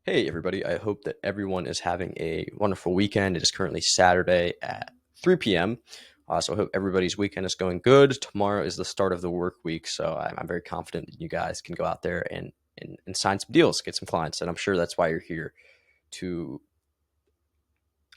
Hey, everybody. I hope that everyone is having a wonderful weekend. It is currently Saturday at 3 p.m. So I hope everybody's weekend is going good. Tomorrow is the start of the work week. So I'm very confident that you guys can go out there and sign some deals, get some clients. And I'm sure that's why you're here to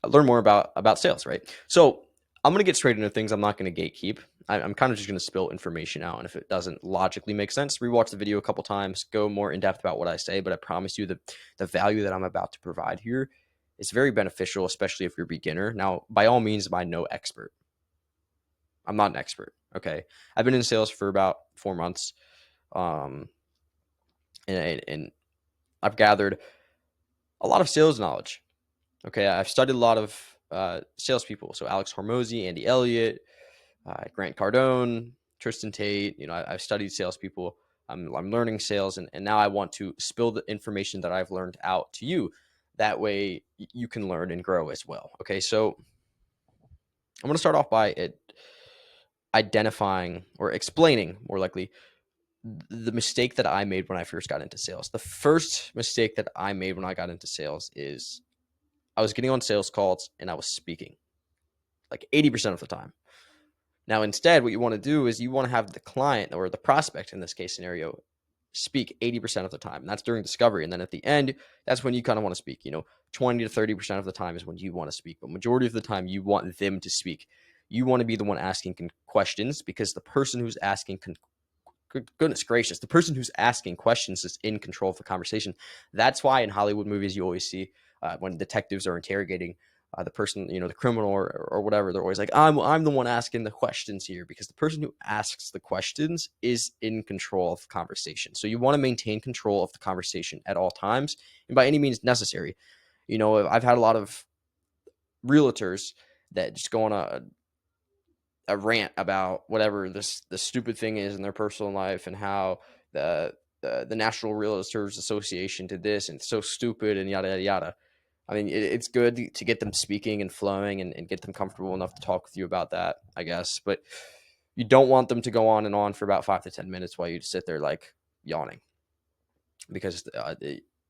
learn more about sales, right? So I'm going to get straight into things. I'm not going to gatekeep. I'm kind of just going to spill information out. And if it doesn't logically make sense, rewatch the video a couple times, go more in depth about what I say. But I promise you that the value that I'm about to provide here is very beneficial, especially if you're a beginner. Now, by all means, I'm no expert. I'm not an expert. Okay. I've been in sales for about 4 months. Um, and I've gathered a lot of sales knowledge. Okay. I've studied a lot of salespeople. So Alex Hormozi, Andy Elliott, Grant Cardone, Tristan Tate. I've studied salespeople. I'm learning sales, and now I want to spill the information that I've learned out to you. That way, you can learn and grow as well. Okay, so I'm going to start off by identifying or explaining, more likely, the mistake that I made when I first got into sales. The first mistake that I made when I got into sales is I was getting on sales calls and I was speaking like 80% of the time. Now, instead, what you want to do is you want to have the client or the prospect in this case scenario speak 80% of the time. And that's during discovery. And then at the end, that's when you kind of want to speak. 20 to 30% of the time is when you want to speak. But majority of the time, you want them to speak. You want to be the one asking questions because the person who's asking, goodness gracious, the person who's asking questions is in control of the conversation. That's why in Hollywood movies, you always see when detectives are interrogating the person, the criminal or whatever, they're always like, I'm the one asking the questions here because the person who asks the questions is in control of the conversation. So you want to maintain control of the conversation at all times and by any means necessary. I've had a lot of realtors that just go on a rant about whatever the stupid thing is in their personal life and how the National Realtors Association did this and it's so stupid and yada yada yada. I mean, it's good to get them speaking and flowing and get them comfortable enough to talk with you about that, I guess. But you don't want them to go on and on for about 5 to 10 minutes while you just sit there like yawning, because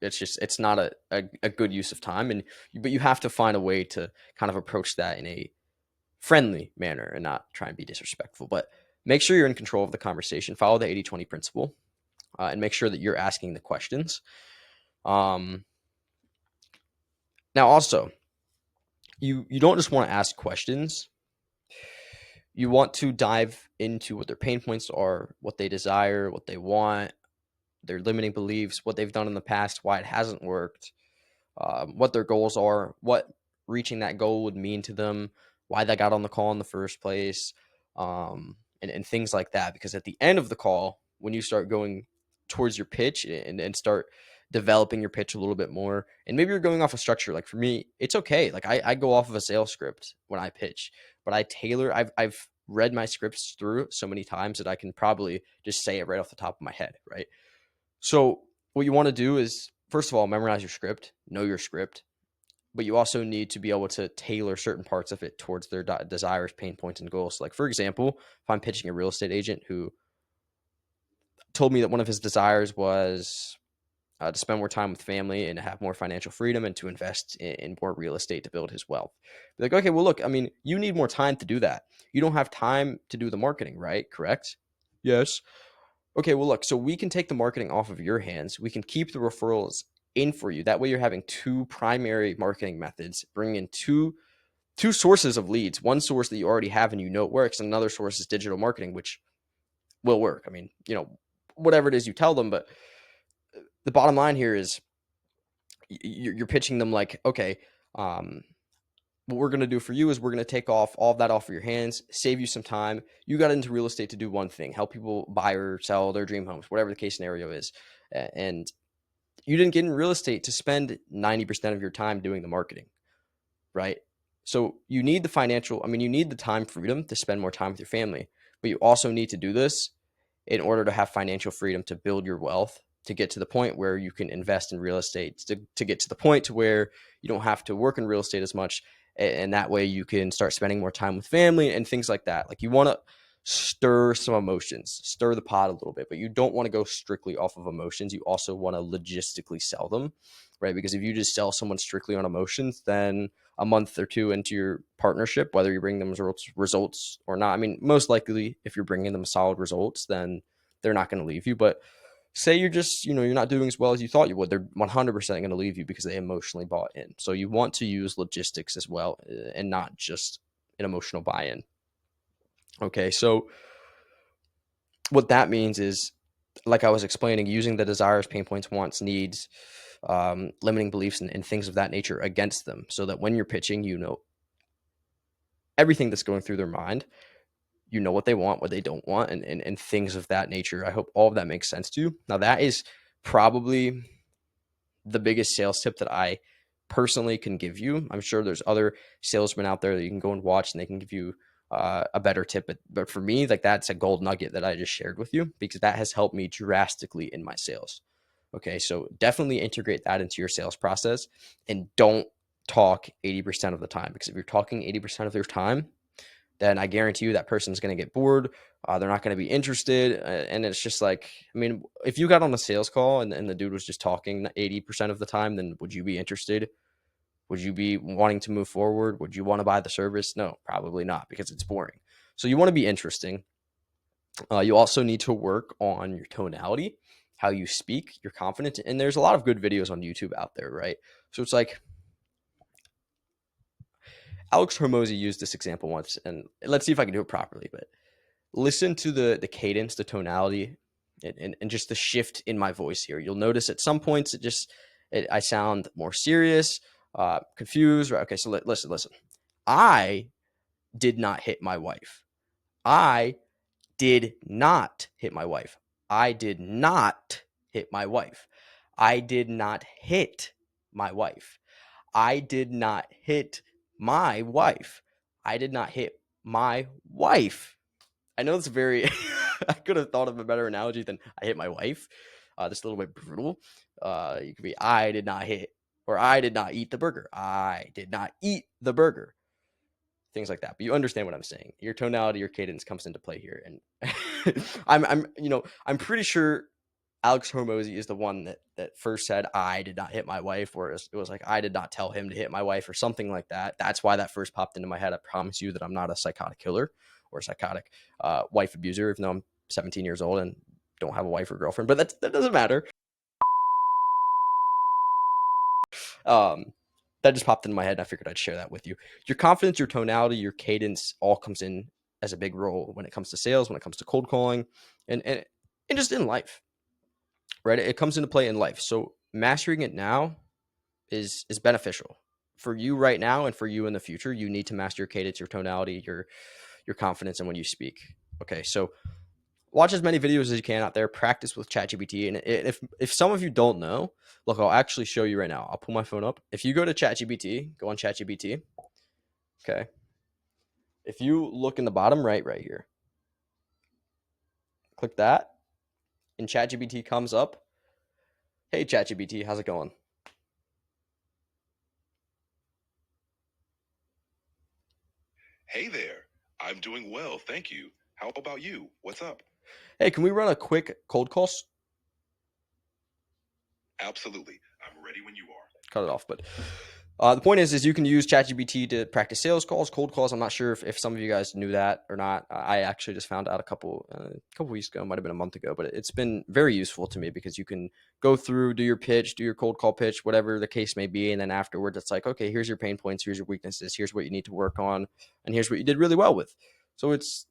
it's not a good use of time. But you have to find a way to kind of approach that in a friendly manner and not try and be disrespectful. But make sure you're in control of the conversation. Follow the 80-20 principle, and make sure that you're asking the questions. Now, also, you don't just want to ask questions. You want to dive into what their pain points are, what they desire, what they want, their limiting beliefs, what they've done in the past, why it hasn't worked, what their goals are, what reaching that goal would mean to them, why they got on the call in the first place, and things like that. Because at the end of the call, when you start going towards your pitch and start developing your pitch a little bit more, and maybe you're going off a structure. Like for me, it's okay. Like I go off of a sales script when I pitch, but I tailor. I've read my scripts through so many times that I can probably just say it right off the top of my head, right? So what you want to do is, first of all, memorize your script, know your script, but you also need to be able to tailor certain parts of it towards their desires, pain points, and goals. Like, for example, if I'm pitching a real estate agent who told me that one of his desires was to spend more time with family and have more financial freedom and to invest in more real estate to build his wealth. Be like, okay, well, look, I mean, you need more time to do that. You don't have time to do the marketing, right? Correct? Yes. Okay, well, look, so we can take the marketing off of your hands. We can keep the referrals in for you. That way you're having two primary marketing methods, bringing in two sources of leads. One source that you already have and you know it works, and another source is digital marketing, which will work. I mean, whatever it is you tell them, but the bottom line here is you're pitching them like, okay, what we're going to do for you is we're going to take off all of that off of your hands, save you some time. You got into real estate to do one thing, help people buy or sell their dream homes, whatever the case scenario is. And you didn't get in real estate to spend 90% of your time doing the marketing, right? So you need you need the time freedom to spend more time with your family, but you also need to do this in order to have financial freedom to build your wealth, to get to the point where you can invest in real estate, to get to the point to where you don't have to work in real estate as much. And that way you can start spending more time with family and things like that. Like you want to, stir some emotions, stir the pot a little bit, but you don't want to go strictly off of emotions. You also want to logistically sell them, right? Because if you just sell someone strictly on emotions, then a month or two into your partnership, whether you bring them results or not, I mean, most likely if you're bringing them solid results, then they're not going to leave you. But say you're just, you're not doing as well as you thought you would, they're 100% going to leave you because they emotionally bought in. So you want to use logistics as well, and not just an emotional buy-in. Okay, so what that means is, like I was explaining, using the desires, pain points, wants, needs, limiting beliefs, and things of that nature against them, so that when you're pitching, everything that's going through their mind, what they want, what they don't want, and things of that nature. I hope all of that makes sense to you. Now, that is probably the biggest sales tip that I personally can give you. I'm sure there's other salesmen out there that you can go and watch, and they can give you a better tip. But for me, like, that's a gold nugget that I just shared with you, because that has helped me drastically in my sales. Okay, so definitely integrate that into your sales process, and don't talk 80% of the time, because if you're talking 80% of your time, then I guarantee you that person's going to get bored. They're not going to be interested. And it's just like, I mean, if you got on a sales call and the dude was just talking 80% of the time, then would you be interested? Would you be wanting to move forward? Would you want to buy the service? No, probably not, because it's boring. So you want to be interesting. You also need to work on your tonality, how you speak, your confidence. And there's a lot of good videos on YouTube out there, right? So it's like, Alex Hormozi used this example once, and let's see if I can do it properly. But listen to the cadence, the tonality, and just the shift in my voice here. You'll notice at some points I sound more serious, confused. Right? Okay, so listen. I did not hit my wife. I did not hit my wife. I did not hit my wife. I did not hit my wife. I did not hit my wife. I did not hit my wife. I know it's very, I could have thought of a better analogy than I hit my wife. Just a little bit brutal. You could be, I did not hit, or I did not eat the burger. I did not eat the burger. Things like that. But you understand what I'm saying. Your tonality, your cadence comes into play here. And I'm pretty sure Alex Hormozi is the one that first said, I did not hit my wife, or it was like, I did not tell him to hit my wife, or something like that. That's why that first popped into my head. I promise you that I'm not a psychotic killer or a psychotic wife abuser, even though I'm 17 years old and don't have a wife or girlfriend, but that doesn't matter. That just popped into my head, and I figured I'd share that with you. Your confidence, your tonality, your cadence all comes in as a big role when it comes to sales, when it comes to cold calling, and just in life, right? It comes into play in life. So mastering it now is beneficial for you right now, and for you in the future. You need to master your cadence, your tonality, your confidence, and when you speak. Okay, so watch as many videos as you can out there. Practice with ChatGPT. And if some of you don't know, look, I'll actually show you right now. I'll pull my phone up. If you go to ChatGPT, go on ChatGPT. Okay. If you look in the bottom right here, click that, and ChatGPT comes up. Hey, ChatGPT, how's it going? Hey there. I'm doing well, thank you. How about you? What's up? Hey, can we run a quick cold call? Absolutely. I'm ready when you are. Cut it off. But the point is you can use ChatGPT to practice sales calls, cold calls. I'm not sure if some of you guys knew that or not. I actually just found out a couple weeks ago, might have been a month ago, but it's been very useful to me, because you can go through, do your pitch, do your cold call pitch, whatever the case may be, and then afterwards it's like, okay, here's your pain points, here's your weaknesses, here's what you need to work on, and here's what you did really well with. So it's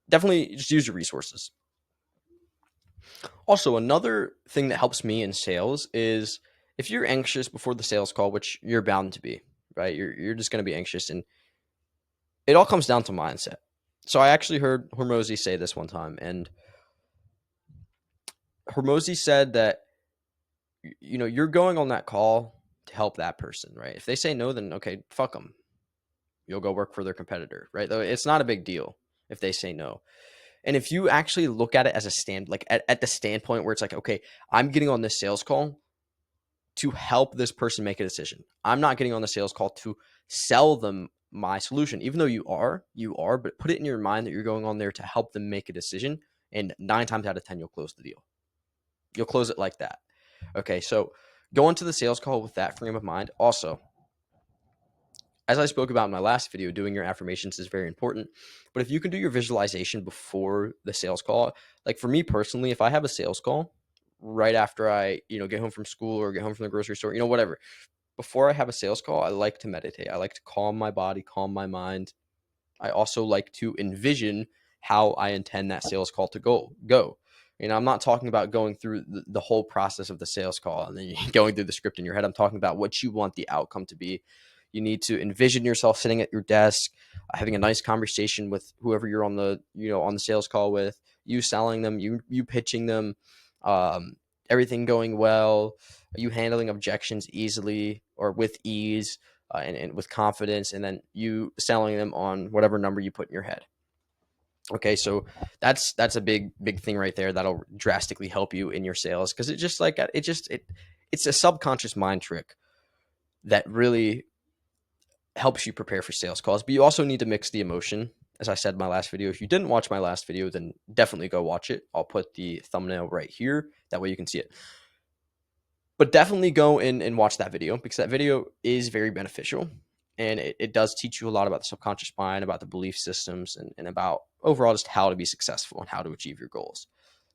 definitely just use your resources. Also, another thing that helps me in sales is, if you're anxious before the sales call, which you're bound to be, right? You're just going to be anxious, and it all comes down to mindset. So I actually heard Hormozi say this one time, and Hormozi said that you're going on that call to help that person, right? If they say no, then okay, fuck them. You'll go work for their competitor, right? Though it's not a big deal if they say no. And if you actually look at it as at the standpoint where it's like, okay, I'm getting on this sales call to help this person make a decision. I'm not getting on the sales call to sell them my solution. Even though you are, but put it in your mind that you're going on there to help them make a decision. And 9 times out of 10, you'll close the deal. You'll close it like that. Okay. So go into the sales call with that frame of mind. Also, as I spoke about in my last video, doing your affirmations is very important. But if you can do your visualization before the sales call, like for me personally, if I have a sales call right after I, get home from school or get home from the grocery store, whatever, before I have a sales call, I like to meditate. I like to calm my body, calm my mind. I also like to envision how I intend that sales call to go. I'm not talking about going through the whole process of the sales call and then going through the script in your head. I'm talking about what you want the outcome to be. You need to envision yourself sitting at your desk, having a nice conversation with whoever you're on the sales call with, you selling them, you pitching them, everything going well, you handling objections easily or with ease, and with confidence, and then you selling them on whatever number you put in your head. Okay, so that's a big thing right there that'll drastically help you in your sales, because it's a subconscious mind trick that really helps you prepare for sales calls. But you also need to mix the emotion. As I said in my last video, if you didn't watch my last video, then definitely go watch it. I'll put the thumbnail right here. That way you can see it. But definitely go in and watch that video, because that video is very beneficial. And it does teach you a lot about the subconscious mind, about the belief systems, and about overall just how to be successful and how to achieve your goals.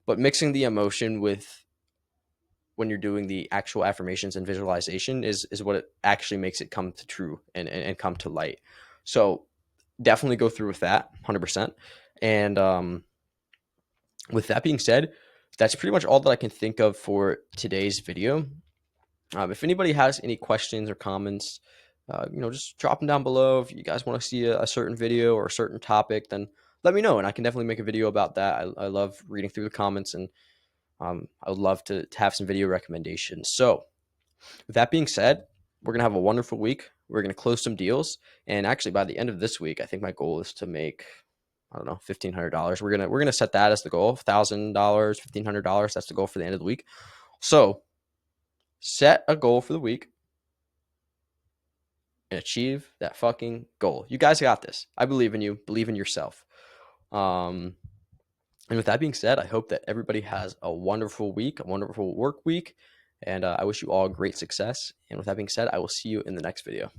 But mixing the emotion with when you're doing the actual affirmations and visualization is what it actually makes it come to true and come to light. So definitely go through with that 100%. And with that being said, that's pretty much all that I can think of for today's video. If anybody has any questions or comments, just drop them down below. If you guys want to see a certain video or a certain topic, then let me know, and I can definitely make a video about that. I love reading through the comments, and I would love to have some video recommendations. So with that being said, we're going to have a wonderful week. We're going to close some deals. And actually, by the end of this week, I think my goal is to make, I don't know, $1,500. We're gonna set that as the goal. $1,000, $1,500. That's the goal for the end of the week. So set a goal for the week and achieve that fucking goal. You guys got this. I believe in you. Believe in yourself. And with that being said, I hope that everybody has a wonderful week, a wonderful work week, and I wish you all great success. And with that being said, I will see you in the next video.